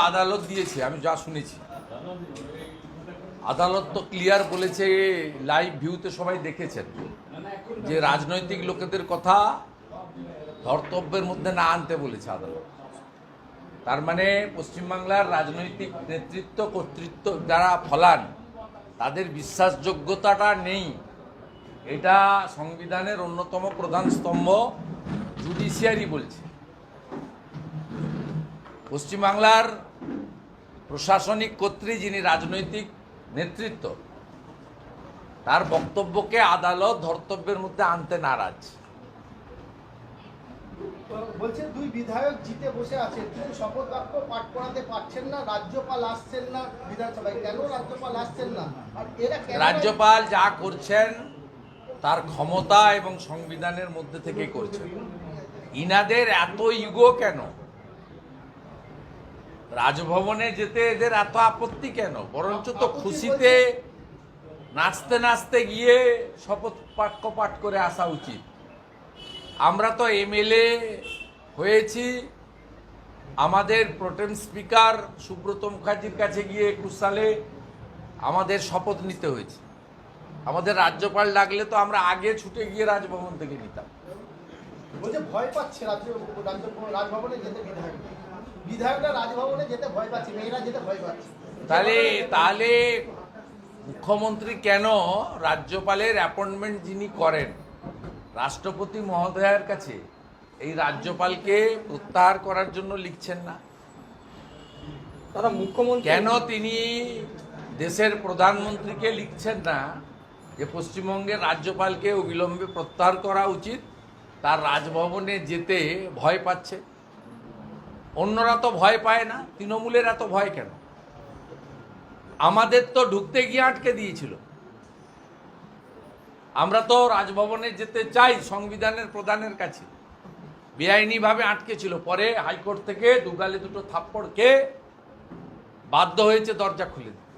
আদালত দিয়েছে, আমি যা শুনেছি আদালত তো ক্লিয়ার বলেছে, লাইভ ভিউতে সবাই দেখেছেন যে রাজনৈতিক লোকেদের কথা ধর্তব্যের মধ্যে না আনতে বলেছে আদালত। তার মানে পশ্চিমবাংলার রাজনৈতিক নেতৃত্ব কর্তৃত্ব যারা ফলান তাদের বিশ্বাসযোগ্যতাটা নেই, এটা সংবিধানের অন্যতম প্রধান স্তম্ভ জুডিশিয়ারি বলছে। পশ্চিমবাংলার প্রশাসনিক কর্ত্রী যিনি রাজনৈতিক নেতৃত্ব, তার বক্তব্যকে আদালত ধর্তব্যের মধ্যে আনতে নারাজ। বলছে দুই বিধায়ক জিতে বসে আছেন, শপথ বাক্য পাঠ করাতে পারছেন না, রাজ্যপাল আসছেন না বিধানসভায়। কেন রাজ্যপাল আসছেন না? আর এরা রাজ্যপাল যা করছেন তার ক্ষমতা এবং সংবিধানের মধ্যে থেকে করছেন। ইনাদের এত ইগো কেন? রাজভবনে যেতে এদের এত আপত্তি কেন? বরঞ্চ তো খুশিতে নাচতে নাচতে গিয়ে শপথ বাক্য পাঠ করে আসা উচিত। আমরা তো এমএলএ হয়েছি, আমাদের প্রোটেম স্পিকার সুব্রত মুখার্জির কাছে গিয়ে 21 সালে আমাদের শপথ নিতে হয়েছে। আমাদের রাজ্যপাল ডাকলে তো আমরা আগে ছুটে গিয়ে রাজভবন থেকে নিতাম। বলছে ভয় পাচ্ছে রাজভবনে যেতে, বিধায়করা রাজভবনে যেতে ভয় পাচ্ছে, মেয়েরা যেতে ভয় পাচ্ছে। তাহলে মুখ্যমন্ত্রী কেন রাজ্যপালের অ্যাপয়েন্টমেন্ট যিনি করেন রাষ্ট্রপতি মহোদয়ের কাছে এই রাজ্যপালকে প্রত্যাহার করার জন্য লিখছেন না? তারা মুখ্যমন্ত্রী কেন তিনি দেশের প্রধানমন্ত্রীকে লিখছেন না যে পশ্চিমবঙ্গের রাজ্যপালকে অবিলম্বে প্রত্যাহার করা উচিত? তার রাজভবনে যেতে ভয় পাচ্ছে। অন্যরা তো ভয় পায় না, তৃণমূলের এত ভয় কেন? আমাদের তো ঢুকতে গিয়ে আটকে দিয়েছিল। আমরা তো রাজভবনে যেতে চাই সংবিধানের প্রধানের কাছে, বেআইনিভাবে আটকে ছিল। পরে হাইকোর্ট থেকে দুগালে দুটো থাপ্পড় খেয়ে বাধ্য হয়েছে দরজা খুলে দিতে।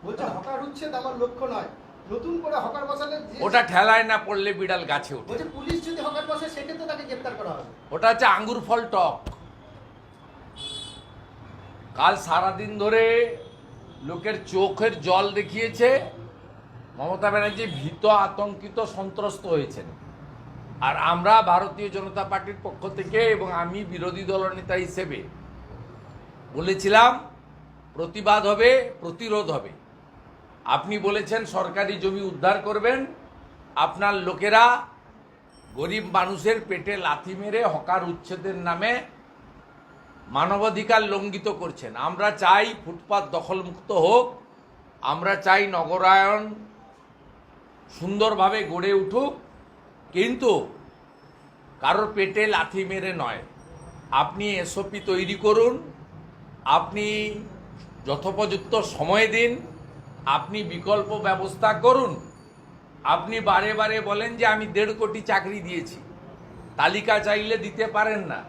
বলছে হকার উচ্ছেদ আমার লক্ষ্য নয়, নতুন করে হকার বসালে ওটা ঠেলায় না পড়লে বিড়াল গাছে ওঠে। বলছে পুলিশ যদি হকার বসে সেক্ষেত্রে তাকে গ্রেফতার করা হবে। ওটা হচ্ছে আঙ্গুর ফল টক। কাল সারাদিন ধরে লোকের চোখের জল দেখিয়েছে মমতা ব্যানার্জি ভীত, আতঙ্কিত, সন্ত্রস্ত হয়েছেন। আর আমরা ভারতীয় জনতা পার্টির পক্ষ থেকে এবং আমি বিরোধী দলনেতা হিসেবে বলেছিলাম প্রতিবাদ হবে, প্রতিরোধ হবে। আপনি বলেছেন সরকারি জমি উদ্ধার করবেন, আপনার লোকেরা গরিব মানুষের পেটে লাথি মেরে হকার উচ্ছেদের নামে মানবাধিকার লঙ্ঘিত করছেন। আমরা চাই ফুটপাত দখলমুক্ত হোক, আমরা চাই নগরায়ন সুন্দরভাবে গড়ে উঠুক, কিন্তু কারোর পেটে লাথি মেরে নয়। আপনি এসওপি তৈরি করুন, আপনি যথোপযুক্ত সময় দিন, আপনি বিকল্প ব্যবস্থা করুন। আপনি বারে বারে বলেন যে আমি 1.5 কোটি চাকরি দিয়েছি, তালিকা চাইলে দিতে পারেন না।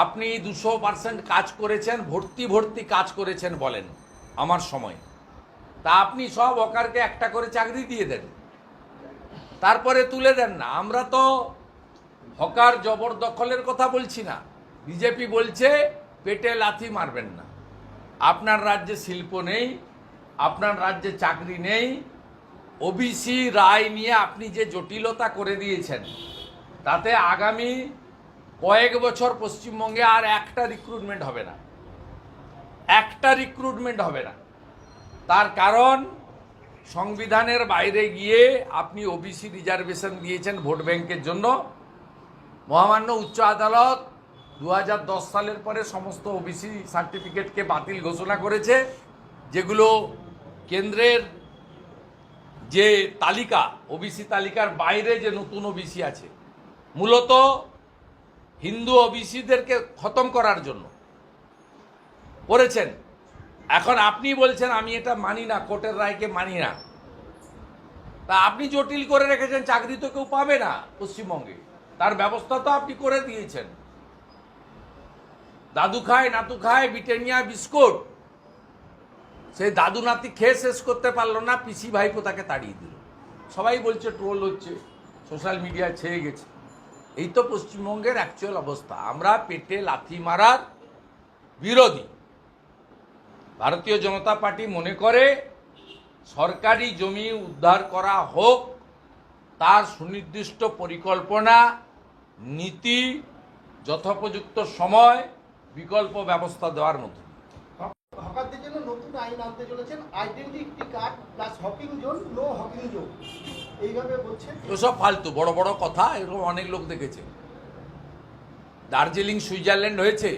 আপনি 200% কাজ করেছেন, ভর্তি কাজ করেছেন বলেন আমার সময়। তা আপনি সব হকারকে একটা করে চাকরি দিয়ে দেন, তারপরে তুলে দেন না। আমরা তো হকার জবরদখলের কথা বলছি না। বিজেপি বলছে পেটে লাথি মারবেন না। আপনার রাজ্যে শিল্প নেই, আপনার রাজ্যে চাকরি নেই, ওবিসি রায় নিয়ে আপনি যে জটিলতা করে দিয়েছেন, তাতে আগামী কয়েক বছর পশ্চিমবঙ্গে আর একটা রিক্রুটমেন্ট হবে না, একটা রিক্রুটমেন্ট হবে না। তার কারণ সংবিধানের বাইরে গিয়ে আপনি ওবিসি রিজার্ভেশন দিয়েছেন ভোট ব্যাংকের জন্য। মহামান্য উচ্চ আদালত 2010 সালের পরে সমস্ত ওবিসি সার্টিফিকেটকে বাতিল ঘোষণা করেছে, যেগুলো কেন্দ্রের যে তালিকা, ওবিসি তালিকার বাইরে যে নতুন ওবিসি আছে, মূলত হিন্দু ওবিসিদেরকে খতম করার জন্য করেছেন। এখন আপনি বলছেন আমি এটা মানি না, কোর্টের রায়কে মানি না। তা আপনি জটিল করে রেখেছেন, চাকরি তো কেউ পাবে না পশ্চিমবঙ্গে, তার ব্যবস্থা তো আপনি করে দিয়েছেন। দাদু খায় নাতু খায় ব্রিটানিয়া বিস্কুট, সেই দাদু নাতি খেয়ে শেষ করতে পারলো না, পিসি ভাইপো তাকে তাড়িয়ে দিল। সবাই বলছে ট্রোল হচ্ছে, সোশ্যাল মিডিয়ায় ছেয়ে গেছে। এই তো পশ্চিমবঙ্গের অ্যাকচুয়াল অবস্থা। আমরা পেটে লাথি মারার বিরোধী। ভারতীয় জনতা পার্টি মনে করে সরকারি জমি উদ্ধার করা হোক, তার সুনির্দিষ্ট পরিকল্পনা, নীতি, যথোপযুক্ত সময়, বিকল্প ব্যবস্থা দেওয়ার মতো। হকারদের জন্য নতুন আইন আনতে চলেছেন, identity card plus hawking zone, no hawking zone, এইভাবে বলছেন। ওসব ফালতু বড় বড় কথা, এরকম অনেক লোক দেখেছে। দার্জিলিং সুইজারল্যান্ড হয়েছে,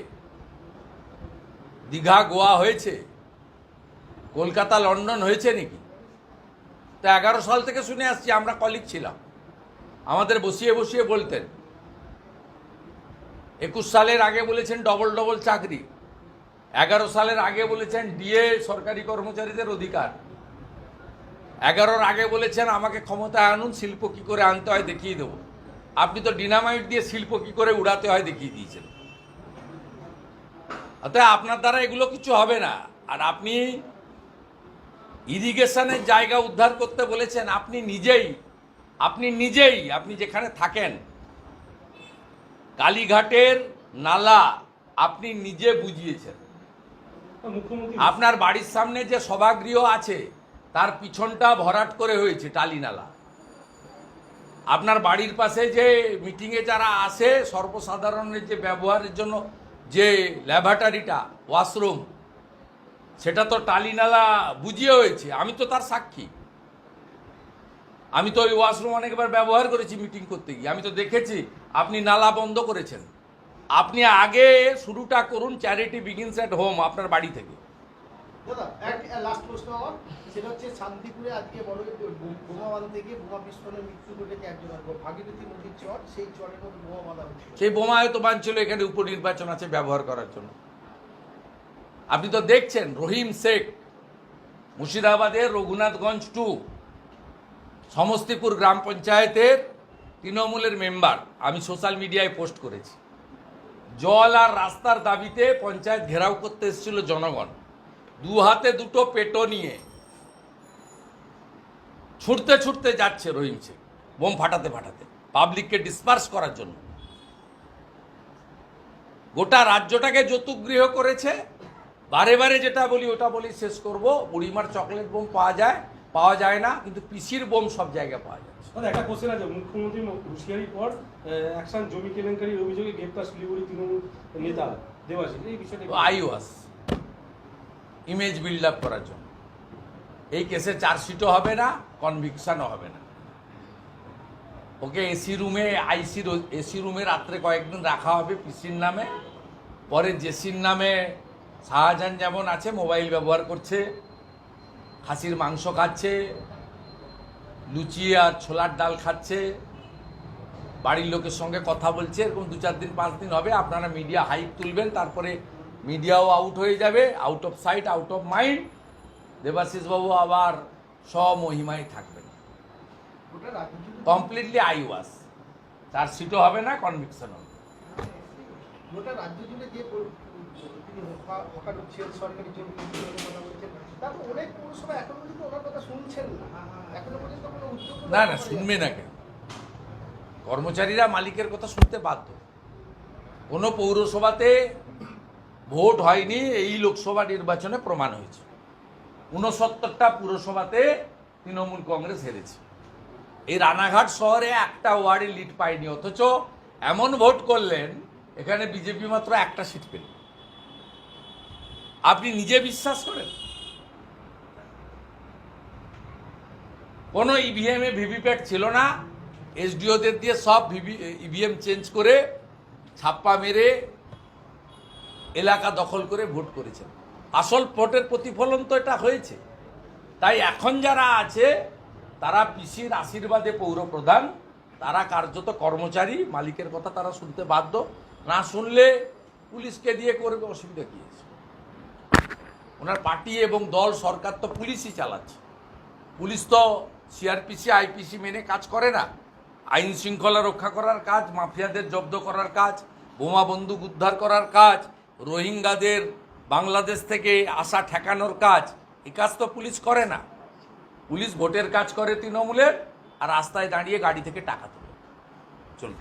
দীঘা গোয়া হয়েছে, কলকাতা লন্ডন হয়েছে নাকি? তো 11 সাল থেকে শুনে আসছি, আমরা কলিগ ছিলাম, আমাদের বসিয়ে বসিয়ে বলতেন। 21 সালের আগে বলেছেন ডবল ডবল চাকরি, 11 সালের আগে বলেছেন ডিএ সরকারি কর্মচারীদের অধিকার, 11-র আগে বলেছেন আমাকে ক্ষমতায় আনুন, শিল্প কি করে আনতে হয় দেখিয়ে দেবো। আপনি তো ডিনামাইট দিয়ে শিল্প কি করে উড়াতে হয় দেখিয়ে দিয়েছেন। অতএব আপনার দ্বারা এগুলো কিছু হবে না। আর আপনি ইরিগেশনের জায়গা উদ্ধার করতে বলেছেন, আপনি নিজেই আপনি যেখানে থাকেন কালীঘাটের নালা আপনি নিজে বুঝিয়েছেন। আপনার বাড়ির সামনে যে সভাগৃহ আছে তার পিছনটা ভরাট করে হয়েছে টালি নালা। আপনার বাড়ির পাশে যে মিটিংয়ে যারা আসে সর্বসাধারণের যে ব্যবহারের জন্য যে ল্যাবরেটরিটা, ওয়াশরুম, সেটা তো টালি নালা বুঝিয়ে হয়েছে। আমি তো তার সাক্ষী। আমি তো ওই ওয়াশরুম অনেকবার ব্যবহার করেছি মিটিং করতে গিয়ে। আমি তো দেখেছি আপনি নালা বন্ধ করেছেন। আপনি আগে শুরুটা করুন, চ্যারিটি বিগিনস অ্যাট হোম, আপনার বাড়ি থেকে। দাদা এক লাস্ট প্রশ্ন আমার, সেটা হচ্ছে শান্তিপুরে আজকে বড় বোমা বাঁধতে গিয়ে বোমা বিস্ফোরণে মৃত্যু ঘটেছে একজনের, ভাগীরথী নদীর চর, সেই চরের মধ্যে বোমা বাঁধা হচ্ছে। সেই বোমা হয়তো বাঁধছিল এখানে উপনির্বাচন আছে ব্যবহার করার জন্য। আপনি তো দেখছেন রহিম শেখ মুর্শিদাবাদের রঘুনাথগঞ্জ 2 সমস্তিপুর গ্রাম পঞ্চায়েতের তৃণমূলের মেম্বার, আমি সোশ্যাল মিডিয়ায় পোস্ট করেছি। জল আর রাস্তার দাবিতে পঞ্চায়েত ঘেরাও করতে এসেছিল জনগণ, 2 হাতে 2টো পেটো নিয়ে ছুটতে ছুটতে যাচ্ছে রহিম শেখ, বোম ফাটাতে ফাটাতে পাবলিককে ডিসপার্স করার জন্য। গোটা রাজ্যটাকে যৌতুকগৃহ করেছে। বারে বারে যেটা বলি ওটা বলি শেষ করব, বুড়িমার চকলেট বোম পাওয়া যায় না, কিন্তু পিসির বোম সব জায়গায় পাওয়া যাচ্ছে। একটা কোশ্চেন আছে, মুখ্যমন্ত্রী হুঁশিয়ারির পর অ্যাকশন জমি কেলেঙ্কারির অভিযোগে গ্রেপ্তার শিলিগুড়ি তৃণমূল নেতা দেবাশিস, এই বিষয়টা আইওয়াস ইমেজ বিল্ড আপ করার জন্য। এই কেসে চার্জশিটও হবে না, কনভিকশনও হবে না। ওকে এসি রুমে রাত্রে কয়েকদিন রাখা হবে পিসির নামে, পরে জেসির নামে শাহজাহান যেমন আছে মোবাইল ব্যবহার করছে, খাসির মাংস খাচ্ছে, লুচি আর ছোলার ডাল খাচ্ছে, বাড়ির লোকের সঙ্গে কথা বলছে, এরকম 2-4 দিন 5 দিন হবে। আপনারা মিডিয়া হাইপ তুলবেন, তারপরে মিডিয়াও আউট হয়ে যাবে, out of sight out of mind. Debashis বাবু আবার স্বমহিমায় থাকবেন। কমপ্লিটলি আইওয়াস, চার্জশিটও হবে না, কনভিকশন হবে। গোটা রাজ্য জুড়ে যে তিনি হকার হচ্ছেন, সরকারি জমি কথা বলছেন, তারপর অনেক পৌরসভা এখনো পর্যন্ত ওনার কথা শুনছেন না, এখনো পর্যন্ত কোনো উদ্যোগ না শুনবে না কেন? কর্মচারীরা মালিকের কথা শুনতে বাধ্য। কোনো পৌরসভাতে ভোট হয়নি, এই লোকসভা নির্বাচনে প্রমাণ হয়েছে। 69টা পুরসভাতে তৃণমূল কংগ্রেস হেরেছে। এই রানাঘাট শহরে একটা ওয়ার্ডে লিড পায়নি, অথচ এমন ভোট করলেন এখানে বিজেপি মাত্র একটা সিট পেল। আপনি নিজে বিশ্বাস করেন? কোনো ইভিএমে ভিভিপ্যাট ছিল না, এসডিওদের দিয়ে সব ইভিএম চেঞ্জ করে ছাপ্পা মেরে এলাকা দখল করে ভোট করেছেন। আসল ভোটের প্রতিফলন তো এটা হয়েছে। তাই এখন যারা আছে তারা পিসির আশীর্বাদে পৌরপ্রধান, তারা কার্যত কর্মচারী, মালিকের কথা তারা শুনতে বাধ্য। না শুনলে পুলিশকে দিয়ে করবে, অসুবিধা কী আছে? ওনার পার্টি এবং দল সরকার তো পুলিশই চালাচ্ছে। পুলিশ তো সিআরপিসি আইপিসি মেনে কাজ করে না। আইন শৃঙ্খলা রক্ষা করার কাজ, মাফিয়াদের জব্দ করার কাজ, বোমা বন্দুক উদ্ধার করার কাজ, রোহিঙ্গাদের বাংলাদেশ থেকে আসা ঠেকানোর কাজ, এই কাজ তো পুলিশ করে না। পুলিশ ভোটের কাজ করে তৃণমূলের, আর রাস্তায় দাঁড়িয়ে গাড়ি থেকে টাকা তোলে। চলুন।